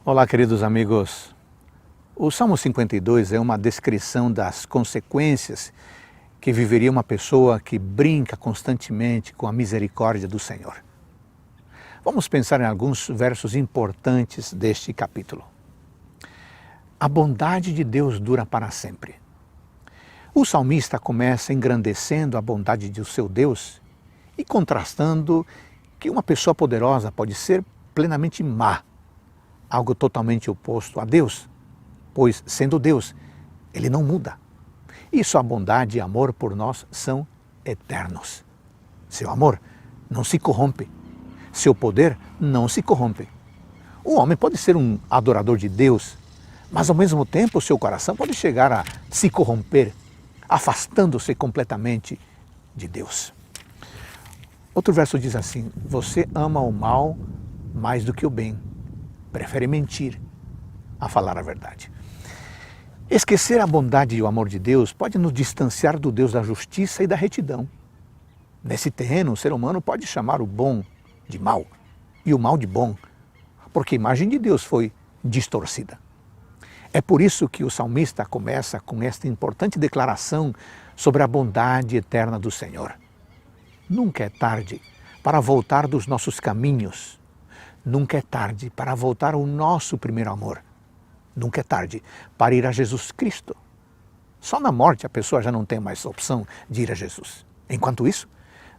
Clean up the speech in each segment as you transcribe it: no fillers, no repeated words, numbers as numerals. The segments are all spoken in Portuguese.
Olá, queridos amigos. O Salmo 52 é uma descrição das consequências que viveria uma pessoa que brinca constantemente com a misericórdia do Senhor. Vamos pensar em alguns versos importantes deste capítulo. A bondade de Deus dura para sempre. O salmista começa engrandecendo a bondade do seu Deus e contrastando que uma pessoa poderosa pode ser plenamente má, algo totalmente oposto a Deus, pois, sendo Deus, Ele não muda. E sua bondade e amor por nós são eternos. Seu amor não se corrompe. Seu poder não se corrompe. O homem pode ser um adorador de Deus, mas ao mesmo tempo seu coração pode chegar a se corromper, afastando-se completamente de Deus. Outro verso diz assim: você ama o mal mais do que o bem. Prefere mentir a falar a verdade. Esquecer a bondade e o amor de Deus pode nos distanciar do Deus da justiça e da retidão. Nesse terreno, o ser humano pode chamar o bom de mal e o mal de bom, porque a imagem de Deus foi distorcida. É por isso que o salmista começa com esta importante declaração sobre a bondade eterna do Senhor. Nunca é tarde para voltar dos nossos caminhos. Nunca é tarde para voltar ao nosso primeiro amor. Nunca é tarde para ir a Jesus Cristo. Só na morte a pessoa já não tem mais opção de ir a Jesus. Enquanto isso,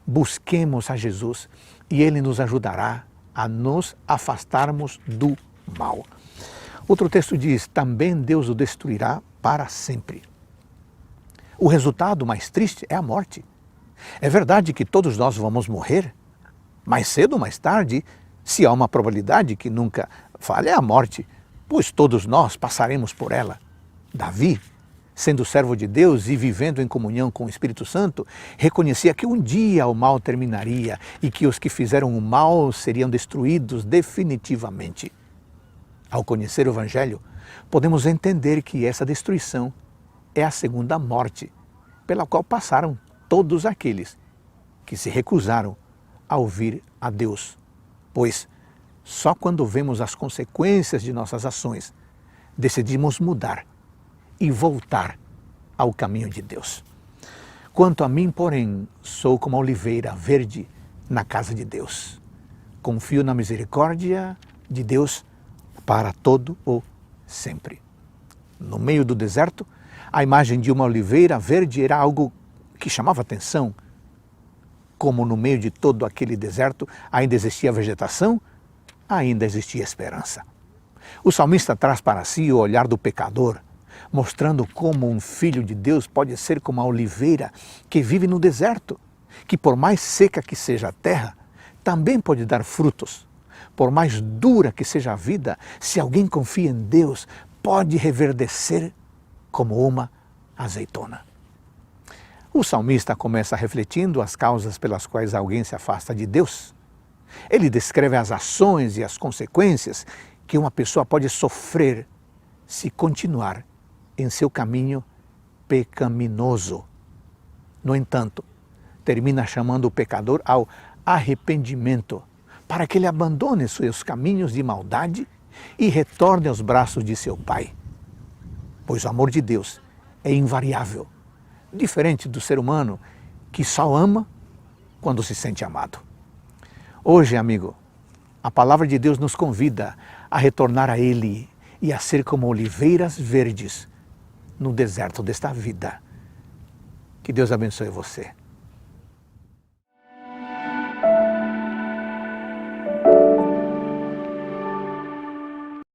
busquemos a Jesus e Ele nos ajudará a nos afastarmos do mal. Outro texto diz: também Deus o destruirá para sempre. O resultado mais triste é a morte. É verdade que todos nós vamos morrer, mais cedo ou mais tarde. Se há uma probabilidade que nunca falhe, é a morte, pois todos nós passaremos por ela. Davi, sendo servo de Deus e vivendo em comunhão com o Espírito Santo, reconhecia que um dia o mal terminaria e que os que fizeram o mal seriam destruídos definitivamente. Ao conhecer o Evangelho, podemos entender que essa destruição é a segunda morte, pela qual passaram todos aqueles que se recusaram a ouvir a Deus. Pois só quando vemos as consequências de nossas ações, decidimos mudar e voltar ao caminho de Deus. Quanto a mim, porém, sou como a oliveira verde na casa de Deus. Confio na misericórdia de Deus para todo o sempre. No meio do deserto, a imagem de uma oliveira verde era algo que chamava atenção. Como no meio de todo aquele deserto ainda existia vegetação, ainda existia esperança. O salmista traz para si o olhar do pecador, mostrando como um filho de Deus pode ser como a oliveira que vive no deserto, que por mais seca que seja a terra, também pode dar frutos. Por mais dura que seja a vida, se alguém confia em Deus, pode reverdecer como uma azeitona. O salmista começa refletindo as causas pelas quais alguém se afasta de Deus. Ele descreve as ações e as consequências que uma pessoa pode sofrer se continuar em seu caminho pecaminoso. No entanto, termina chamando o pecador ao arrependimento, para que ele abandone seus caminhos de maldade e retorne aos braços de seu Pai. Pois o amor de Deus é invariável, diferente do ser humano que só ama quando se sente amado. Hoje, amigo, a palavra de Deus nos convida a retornar a Ele e a ser como oliveiras verdes no deserto desta vida. Que Deus abençoe você.